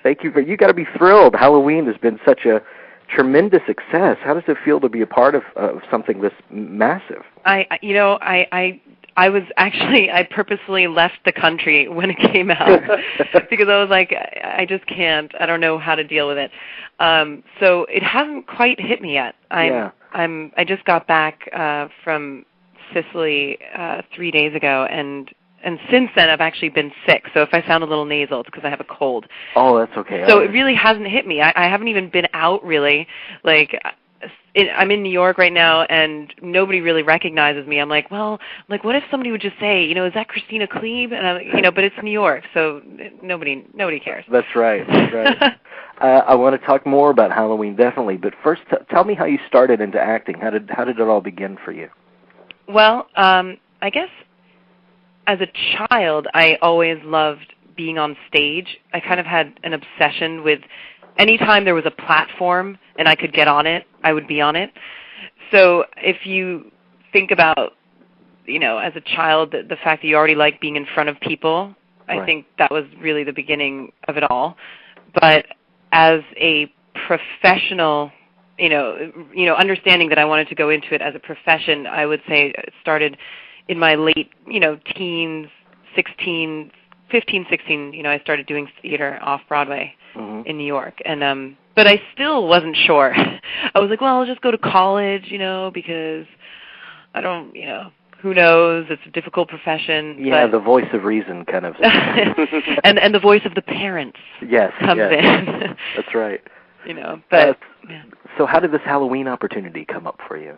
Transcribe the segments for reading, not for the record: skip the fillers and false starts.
Thank you. You got to be thrilled. Halloween has been such a tremendous success. How does it feel to be a part of something this massive? I purposely left the country when it came out because I was like, I just can't. I don't know how to deal with it. So it hasn't quite hit me yet. I just got back from Sicily 3 days ago, and since then I've actually been sick. So if I sound a little nasal, it's because I have a cold. Oh, that's okay. So it really hasn't hit me. I haven't even been out really. I'm in New York right now, and nobody really recognizes me. I'm like, what if somebody would just say, is that Kristina Klebe? And but it's New York, so nobody cares. That's right. I want to talk more about Halloween, definitely. But first, tell me how you started into acting. How did it all begin for you? Well, I guess as a child, I always loved being on stage. I kind of had an obsession with anytime there was a platform and I could get on it, I would be on it. So if you think about, as a child, the fact that you already like being in front of people, I think that was really the beginning of it all. But as a professional, understanding that I wanted to go into it as a profession, I would say it started in my late, teens, 15, 16, I started doing theater off-Broadway in New York. And but I still wasn't sure. I was like, well, I'll just go to college, because I don't, who knows? It's a difficult profession. Yeah, the voice of reason kind of. and the voice of the parents comes in. That's right. But... So how did this Halloween opportunity come up for you?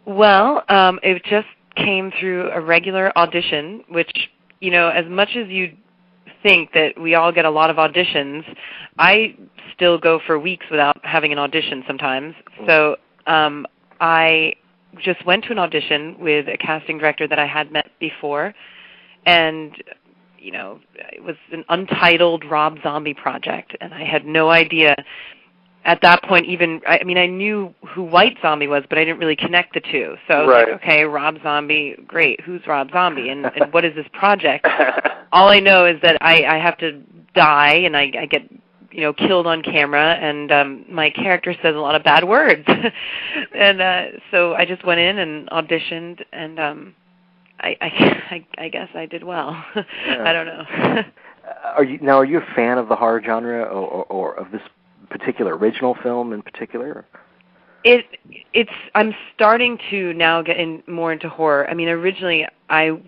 Well, it just came through a regular audition, which, as much as you think that we all get a lot of auditions, I still go for weeks without having an audition sometimes. So I just went to an audition with a casting director that I had met before, and it was an untitled Rob Zombie project, and I had no idea at that point I knew who White Zombie was, but I didn't really connect the two. So I was like, okay, Rob Zombie, great. Who's Rob Zombie, and what is this project? All I know is that I have to die, and I get killed on camera, and my character says a lot of bad words. And so I just went in and auditioned, and I guess I did well. I don't know. Are you a fan of the horror genre or of this particular original film in particular? I'm starting to now get more into horror. Originally I'm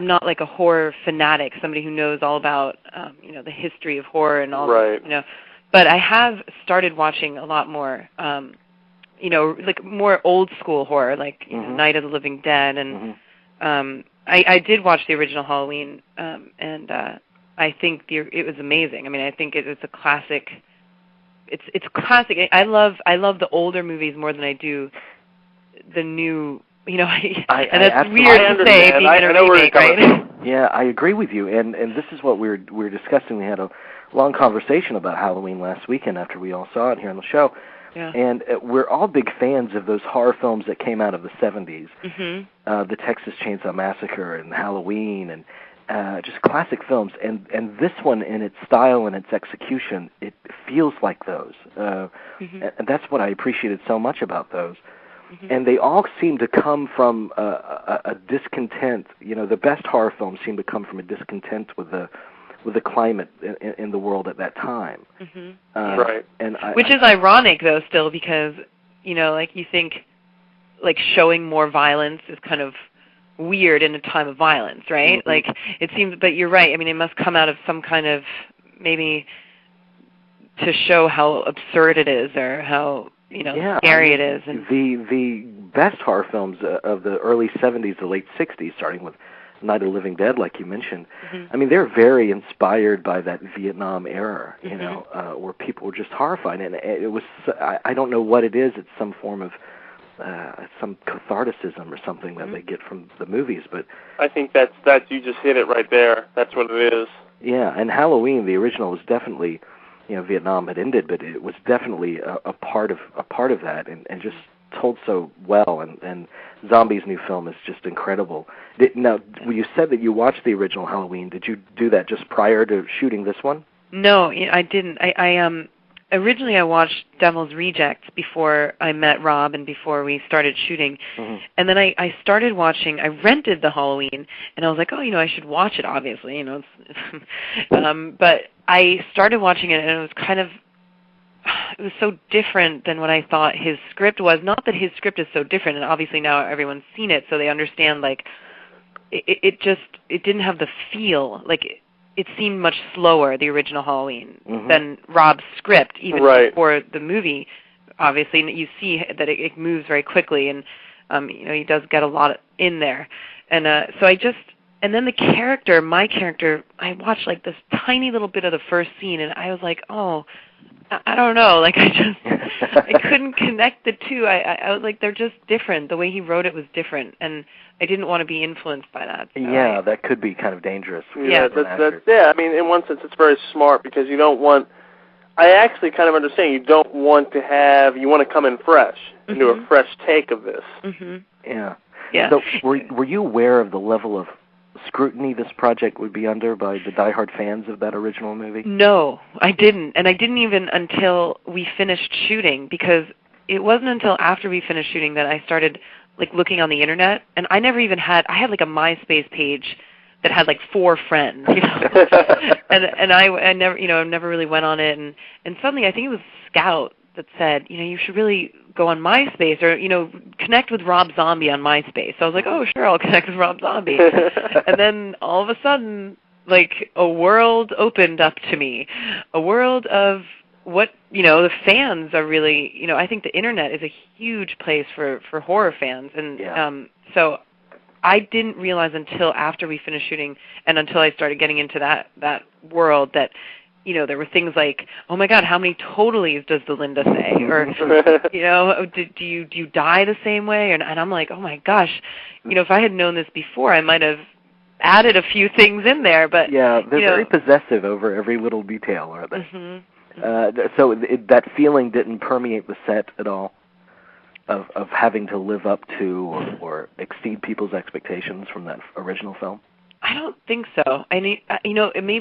not like a horror fanatic, somebody who knows all about the history of horror and all that, but I have started watching a lot more like more old school horror, like Night of the Living Dead, and I did watch the original Halloween, and I think it was amazing. I think it's a classic. It's classic. I love the older movies more than I do the new. And that's weird to say being in a remake, right? Yeah, I agree with you. And this is what we were discussing. We had a long conversation about Halloween last weekend after we all saw it here on the show. Yeah. And we're all big fans of those horror films that came out of the 70s. The Texas Chainsaw Massacre and Halloween and just classic films, and this one in its style and its execution, it feels like those, and that's what I appreciated so much about those. And they all seem to come from a discontent. The best horror films seem to come from a discontent with the climate in the world at that time. Right. And which is ironic, though, still, because like you think, like showing more violence is kind of weird in a time of violence, right? Like it seems, but you're right. It must come out of some kind of maybe to show how absurd it is or how scary it is. And the best horror films of the early 70s to late 60s, starting with Night of the Living Dead, like you mentioned. They're very inspired by that Vietnam era, where people were just horrified, and it was. I don't know what it is. It's some form of some catharticism or something that they get from the movies, but I think that's you just hit it right there. That's what it is. Yeah, and Halloween, the original, was definitely, Vietnam had ended, but it was definitely a part of that, and just told so well. And Zombie's new film is just incredible. Now, you said that you watched the original Halloween. Did you do that just prior to shooting this one? No, I didn't. Originally I watched Devil's Rejects before I met Rob and before we started shooting. Mm-hmm. And then I started watching, I rented the Halloween, and I was like, oh, I should watch it, obviously, but I started watching it, and it was it was so different than what I thought his script was. Not that his script is so different, and obviously now everyone's seen it, so they understand, like, it didn't have the feel, like, it seemed much slower, the original Halloween, mm-hmm. than Rob's script, even before the movie. Obviously, you see that it moves very quickly, and he does get a lot in there. And so and then my character, I watched like this tiny little bit of the first scene, and I was like, oh, I don't know, like I couldn't connect the two. I was like, they're just different. The way he wrote it was different, and I didn't want to be influenced by that. So that could be kind of dangerous. Yeah, I mean, in one sense, it's very smart because you don't want. I actually kind of understand. You don't want to have. You want to come in fresh and do a fresh take of this. Mm-hmm. Yeah. Yeah. So, were you aware of the level of scrutiny this project would be under by the diehard fans of that original movie? No, I didn't, and I didn't even until we finished shooting, because it wasn't until after we finished shooting that I started like looking on the internet, and I never even had. I had like a MySpace page that had like 4 friends, and I never really went on it, and suddenly I think it was Scout that said, you should really go on MySpace or, connect with Rob Zombie on MySpace. So I was like, oh, sure, I'll connect with Rob Zombie. And then all of a sudden, like, a world opened up to me, a world of what, the fans are really, I think the internet is a huge place for horror fans. And so I didn't realize until after we finished shooting and until I started getting into that world that, there were things like, oh my God, how many totallys does the Linda say? Or, do you die the same way? And I'm like, oh my gosh, if I had known this before, I might have added a few things in there. But yeah, they're very possessive over every little detail, aren't they? Mm-hmm. So that feeling didn't permeate the set at all, of having to live up to or exceed people's expectations from that original film? I don't think so. Maybe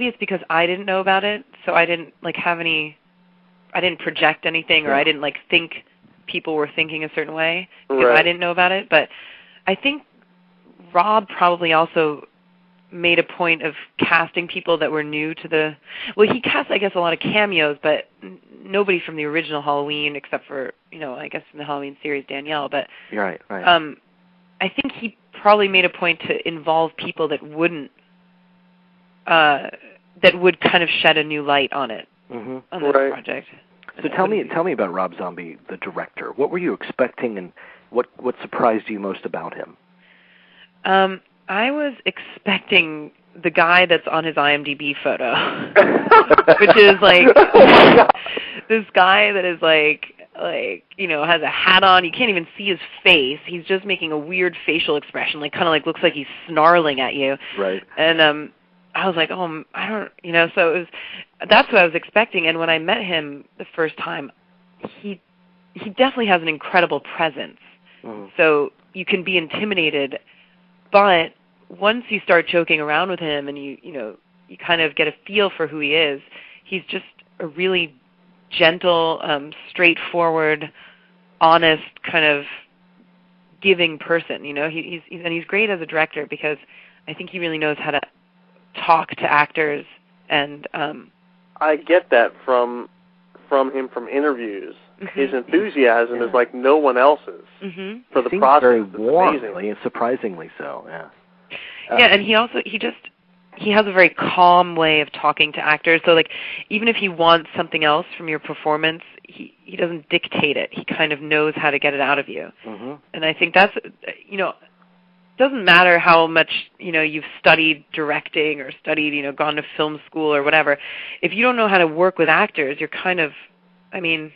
it's because I didn't know about it, so I didn't I didn't project anything, or I didn't think people were thinking a certain way because I didn't know about it. But I think Rob probably also made a point of casting people that were new to he cast, I guess, a lot of cameos, but nobody from the original Halloween except for, I guess from the Halloween series, Danielle. But right. I think he probably made a point to involve people that would kind of shed a new light on it, on this project. So tell me about Rob Zombie, the director. What were you expecting, and what surprised you most about him? I was expecting the guy that's on his IMDb photo, which is like this guy that is has a hat on. You can't even see his face. He's just making a weird facial expression, kind of looks like he's snarling at you. Right. And I was like, oh, I don't, so that's what I was expecting. And when I met him the first time, he definitely has an incredible presence. Mm-hmm. So you can be intimidated, but once you start joking around with him and you kind of get a feel for who he is, he's just a really gentle, straightforward, honest, kind of giving person. He's great as a director because I think he really knows how to talk to actors. And I get that from him from interviews. Mm-hmm. His enthusiasm is like no one else's for the process. Very warmly and surprisingly so. Yeah. And he has a very calm way of talking to actors. So, even if he wants something else from your performance, he doesn't dictate it. He kind of knows how to get it out of you. Mm-hmm. And I think that's, it doesn't matter how much, you've studied directing or studied, gone to film school or whatever. If you don't know how to work with actors, you're kind of, you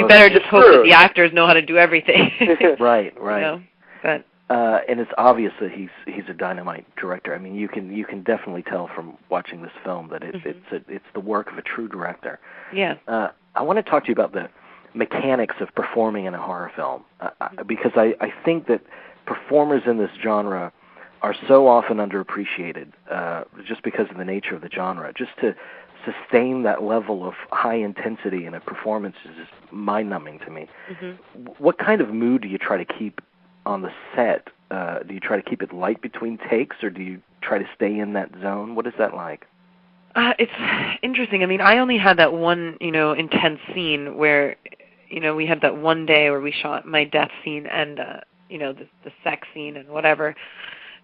better just hope that the actors know how to do everything. Right. But. And it's obvious that he's a dynamite director. You can definitely tell from watching this film that it's the work of a true director. Yeah. I want to talk to you about the mechanics of performing in a horror film, because I think that performers in this genre are so often underappreciated, just because of the nature of the genre. Just to sustain that level of high intensity in a performance is just mind-numbing to me. What kind of mood do you try to keep on the set? Do you try to keep it light between takes, or do you try to stay in that zone? What is that like? It's interesting. I mean, I only had that one, intense scene where, we had that one day where we shot my death scene and, the sex scene and whatever.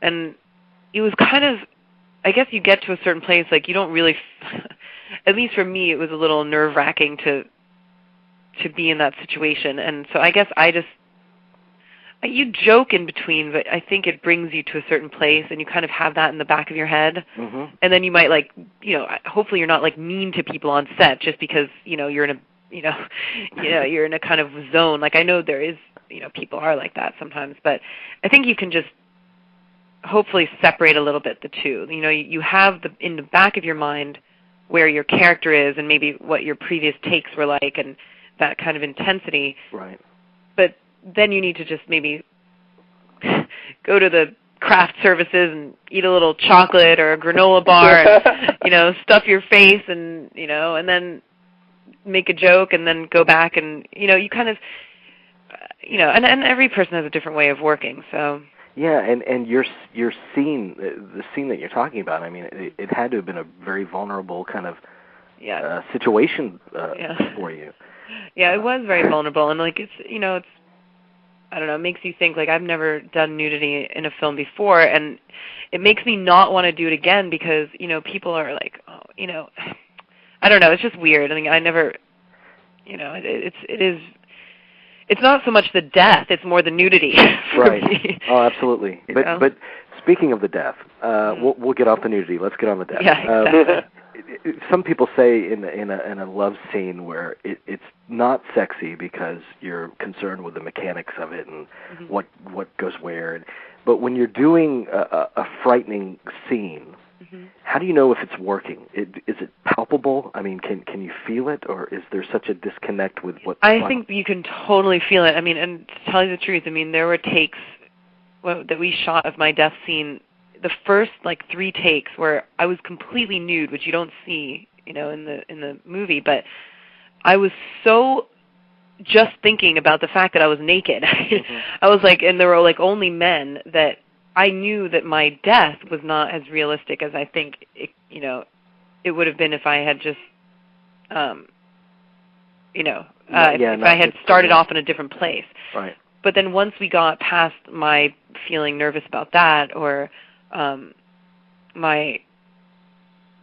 And it was kind of, I guess you get to a certain place, like you don't really, at least for me, it was a little nerve-wracking to be in that situation. And so I guess you joke in between, but I think it brings you to a certain place, and you kind of have that in the back of your head. And then you might hopefully you're not mean to people on set just because you're in a you're in a kind of zone. Like I know there is people are like that sometimes, but I think you can just hopefully separate a little bit the two. You have in the back of your mind where your character is and maybe what your previous takes were like and that kind of intensity. Right. But then you need to just maybe go to the craft services and eat a little chocolate or a granola bar and, stuff your face and, and then make a joke and then go back and, you kind of, and every person has a different way of working, so. Yeah, and your scene, the scene that you're talking about, I mean, it had to have been a very vulnerable kind of situation for you. Yeah, it was very vulnerable, and it's, I don't know, it makes you think, I've never done nudity in a film before, and it makes me not want to do it again because, people are like, oh, I don't know, it's just weird. I mean, I never, it's not so much the death, it's more the nudity. Right. Me. Oh, absolutely. But speaking of the death, we'll get off the nudity. Let's get on the death. Yeah, exactly. Some people say in a love scene where it's not sexy because you're concerned with the mechanics of it and what goes where. But when you're doing a frightening scene, how do you know if it's working? Is it palpable? I mean, can you feel it, or is there such a disconnect with what? I think you can totally feel it. I mean, and to tell you the truth, I mean, there were takes that we shot of my death scene. The first 3 takes where I was completely nude, which you don't see, in the movie, but I was so just thinking about the fact that I was naked. I was and there were only men, that I knew that my death was not as realistic as I think it would have been if I had just if I had started off in a different place. Right. But then once we got past my feeling nervous about that, or my,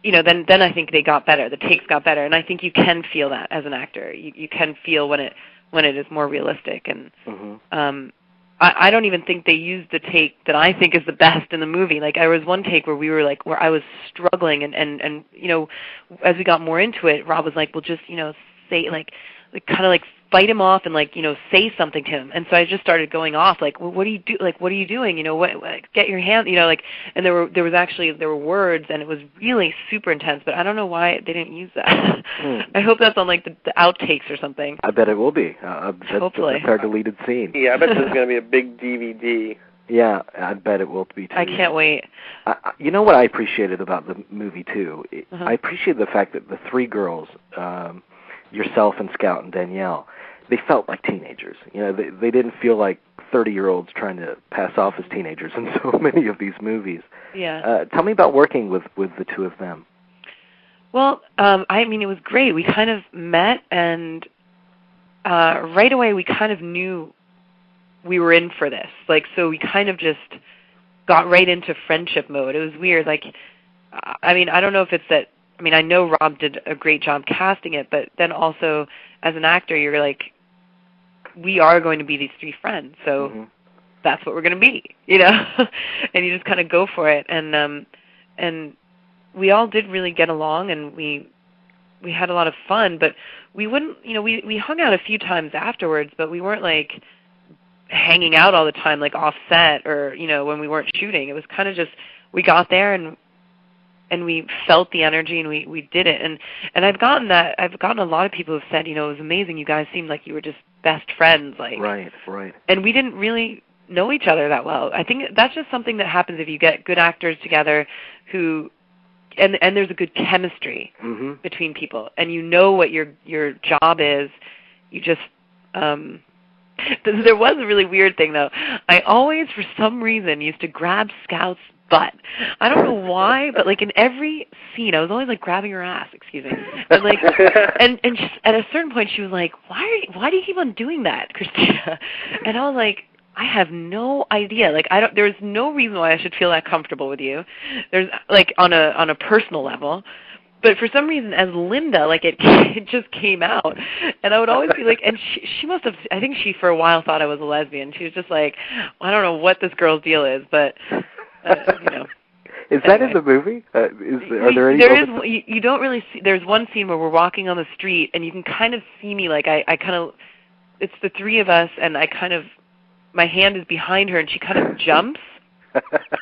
then I think they got better. The takes got better, and I think you can feel that as an actor. You can feel when it is more realistic, and I don't even think they used the take that I think is the best in the movie. There was one take where we were where I was struggling, and as we got more into it, Rob was like, well, just say kind of fight him off and say something to him. And so I just started going off well, what do you do? What are you doing? What get your hand, and there were words, and it was really super intense, but I don't know why they didn't use that. I hope that's on the outtakes or something. I bet it will be. Hopefully. That's our deleted scene. Yeah, I bet there's going to be a big DVD. Yeah, I bet it will be too. I can't wait. You know what I appreciated about the movie too? I appreciated the fact that the 3 girls, yourself and Scout and Danielle, they felt like teenagers. They didn't feel like 30-year-olds trying to pass off as teenagers in so many of these movies. Yeah. Tell me about working with the 2 of them. Well, I mean, it was great. We kind of met, and right away we kind of knew we were in for this. So we kind of just got right into friendship mode. It was weird. I mean, I don't know if it's that. I mean, I know Rob did a great job casting it, but then also as an actor, you're we are going to be these 3 friends, so that's what we're going to be, and you just kind of go for it, and we all did really get along, and we had a lot of fun, but we wouldn't, we hung out a few times afterwards, but we weren't hanging out all the time, off set or, when we weren't shooting. It was kind of just, we got there and we felt the energy, and we did it. And I've gotten a lot of people who've said, it was amazing. You guys seemed like you were just best friends. Right. And we didn't really know each other that well. I think that's just something that happens if you get good actors together who, and there's a good chemistry between people, and you know what your job is. You just there was a really weird thing though. I always, for some reason, used to grab Scout's butt. I don't know why, but like in every scene, I was always like grabbing her ass. Excuse me. And like, and just at a certain point, she was like, "Why do you keep on doing that, Kristina?" And I was like, I have no idea. Like, there's no reason why I should feel that comfortable with you. There's like on a personal level. But for some reason, as Linda, like it just came out, and I would always be like, and she must have. I think she for a while thought I was a lesbian. She was just like, I don't know what this girl's deal is, but you know. Is that in the movie? Are there any? There is. You don't really see. There's one scene where we're walking on the street, and you can kind of see me. Like I kind of. It's the three of us, and I kind of. My hand is behind her, and she kind of jumps.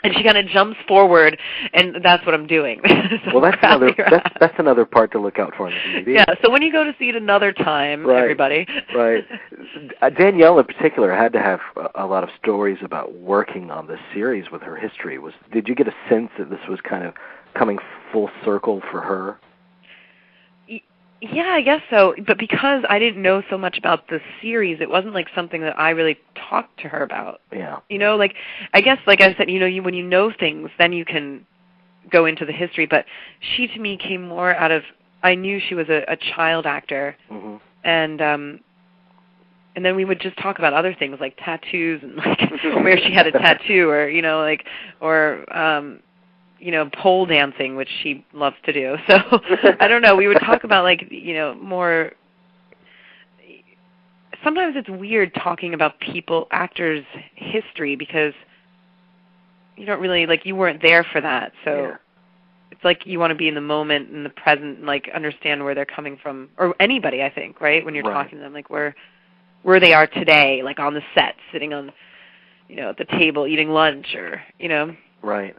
And she kind of jumps forward, and that's what I'm doing. So well, that's another part to look out for in the movie. Yeah, so when you go to see it another time, everybody. Right. Danielle, in particular, had to have a lot of stories about working on this series with her history. Did you get a sense that this was kind of coming full circle for her? Yeah, I guess so. But because I didn't know so much about the series, it wasn't like something that I really talked to her about. Yeah. You know, like I guess, like I said, you know, when you know things, then you can go into the history. But she, to me, came more out of. I knew she was a child actor, and then we would just talk about other things like tattoos and like where she had a tattoo, or you know, like you know, pole dancing, which she loves to do. So, I don't know, we would talk about, like, you know, more... Sometimes it's weird talking about actors' history, because you don't really, like, you weren't there for that. So, it's like you want to be in the moment, in the present, and, like, understand where they're coming from. Or anybody, I think, right? When you're talking to them, like, where they are today, like, on the set, sitting on, you know, at the table, eating lunch, or, you know... Right.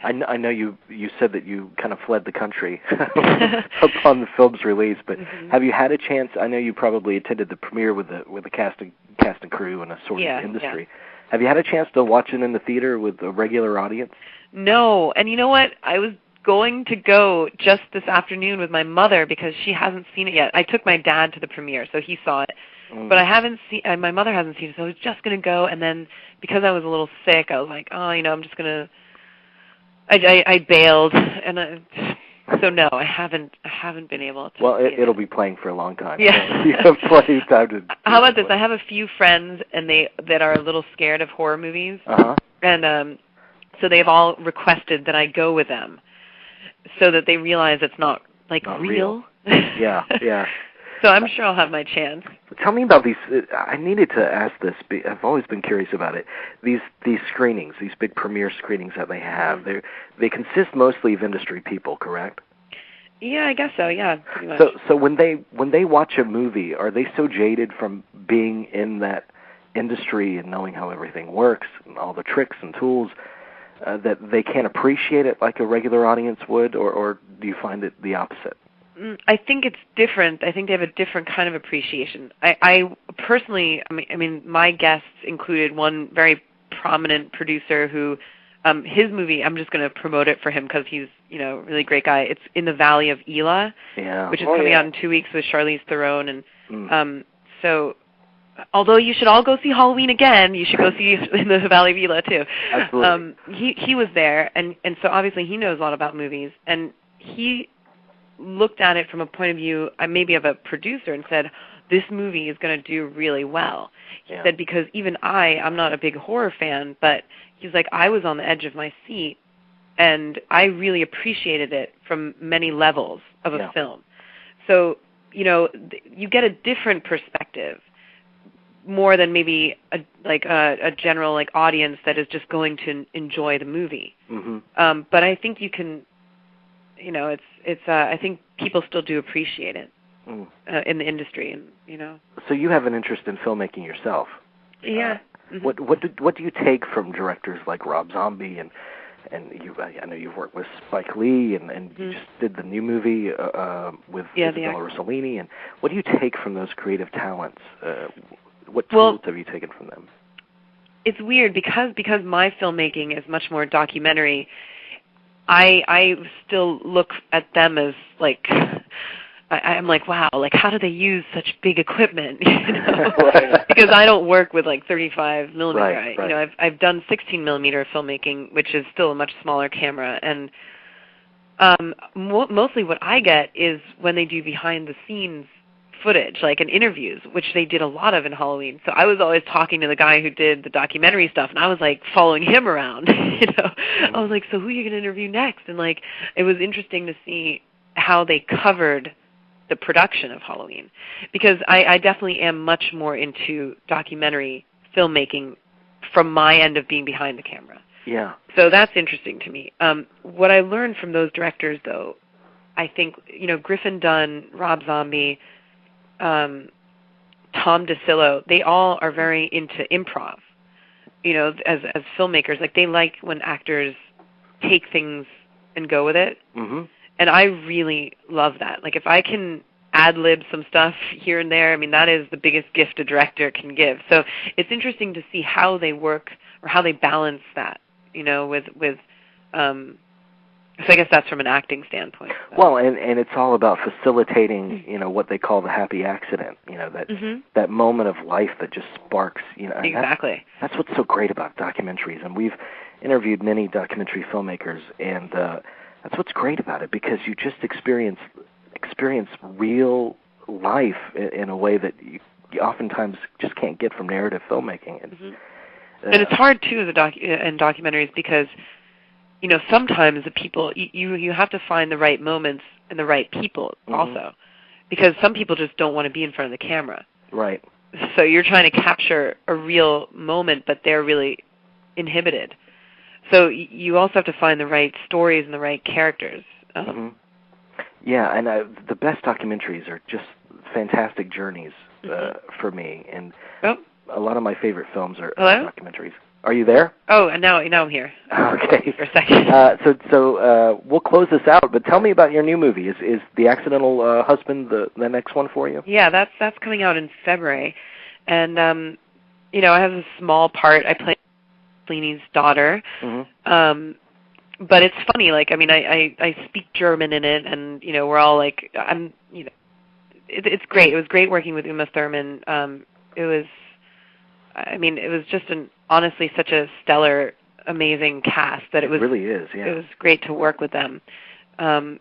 I know you said that you kind of fled the country upon the film's release, but have you had a chance? I know you probably attended the premiere with the cast and crew and a sort of industry. Yeah. Have you had a chance to watch it in the theater with a regular audience? No, and you know what? I was going to go just this afternoon with my mother because she hasn't seen it yet. I took my dad to the premiere, so he saw it. But I haven't seen. My mother hasn't seen it, so I was just going to go, and then because I was a little sick, I was like, oh, you know, I'm just going to. I bailed, and so no, I haven't been able to. Well, it'll be playing for a long time. Yeah, so you have plenty of time to. How about this? I have a few friends, and that are a little scared of horror movies, and so they've all requested that I go with them, so that they realize it's not like not real. Yeah. So I'm sure I'll have my chance. Tell me about these. I needed to ask this. I've always been curious about it. These screenings, these big premiere screenings that they have, they consist mostly of industry people, correct? Yeah, I guess so. Yeah, pretty much. So when they watch a movie, are they so jaded from being in that industry and knowing how everything works and all the tricks and tools that they can't appreciate it like a regular audience would, or do you find it the opposite? I think it's different. I think they have a different kind of appreciation. I personally, I mean, my guests included one very prominent producer who, his movie, I'm just going to promote it for him because he's, you know, a really great guy. It's In the Valley of Elah, which is coming out in 2 weeks with Charlize Theron. And so, although you should all go see Halloween again, you should go see In the Valley of Elah too. Absolutely. He was there, and so obviously he knows a lot about movies, and he looked at it from a point of view maybe of a producer and said, this movie is going to do really well. He said, because even I'm not a big horror fan, but he's like, I was on the edge of my seat, and I really appreciated it from many levels of a film. So, you know, you get a different perspective, more than maybe a general like audience that is just going to enjoy the movie. But I think you can, you know, I think people still do appreciate it in the industry, and you know. So you have an interest in filmmaking yourself. Yeah. What do you take from directors like Rob Zombie and I know you've worked with Spike Lee and you just did the new movie with Isabella Rossellini, and what do you take from those creative talents? What tools have you taken from them? It's weird because my filmmaking is much more documentary. I still look at them as like, I'm like, wow, like how do they use such big equipment? You know? Right. Because I don't work with like 35 millimeter. Right. You know, I've done 16 millimeter filmmaking, which is still a much smaller camera, and mostly what I get is when they do behind the scenes footage, like in interviews, which they did a lot of in Halloween. So I was always talking to the guy who did the documentary stuff, and I was like following him around. You know, I was like, so who are you going to interview next? And like, it was interesting to see how they covered the production of Halloween, because I definitely am much more into documentary filmmaking from my end of being behind the camera. Yeah. So that's interesting to me. What I learned from those directors, though, I think, you know, Griffin Dunn, Rob Zombie, Tom DeCillo, they all are very into improv, you know, as filmmakers. Like, they like when actors take things and go with it. Mm-hmm. And I really love that. Like, if I can ad-lib some stuff here and there, I mean, that is the biggest gift a director can give. So it's interesting to see how they work or how they balance that, you know, with so I guess that's from an acting standpoint. So. Well, and it's all about facilitating, you know, what they call the happy accident, you know, that that moment of life that just sparks, you know. Exactly. That's what's so great about documentaries, and we've interviewed many documentary filmmakers, and that's what's great about it, because you just experience real life in a way that you oftentimes just can't get from narrative filmmaking. And it's hard too in documentaries, because, you know, sometimes the people, you have to find the right moments and the right people also, because some people just don't want to be in front of the camera. Right. So you're trying to capture a real moment, but they're really inhibited. So you also have to find the right stories and the right characters. Yeah, and the best documentaries are just fantastic journeys for me, and a lot of my favorite films are documentaries. Are you there? Oh, and now I'm here. Okay. For a second. So we'll close this out, but tell me about your new movie. Is The Accidental Husband the next one for you? Yeah, that's coming out in February, and you know, I have a small part. I play Fellini's daughter. But it's funny, like, I mean, I speak German in it, and, you know, we're all like, you know, it's great. It was great working with Uma Thurman. It was just honestly such a stellar, amazing cast that it really is, yeah. It was great to work with them. So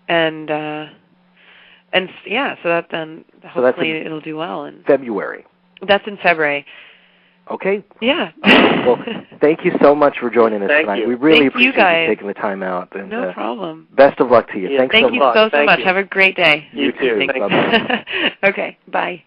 that then hopefully it'll do well. And February. That's in February. Okay. Yeah. Well, thank you so much for joining us tonight. We really appreciate you taking the time out. And, no problem. Best of luck to you. Yeah, Thank you so much. Have a great day. You too. Thanks. Bye-bye. Okay. Bye.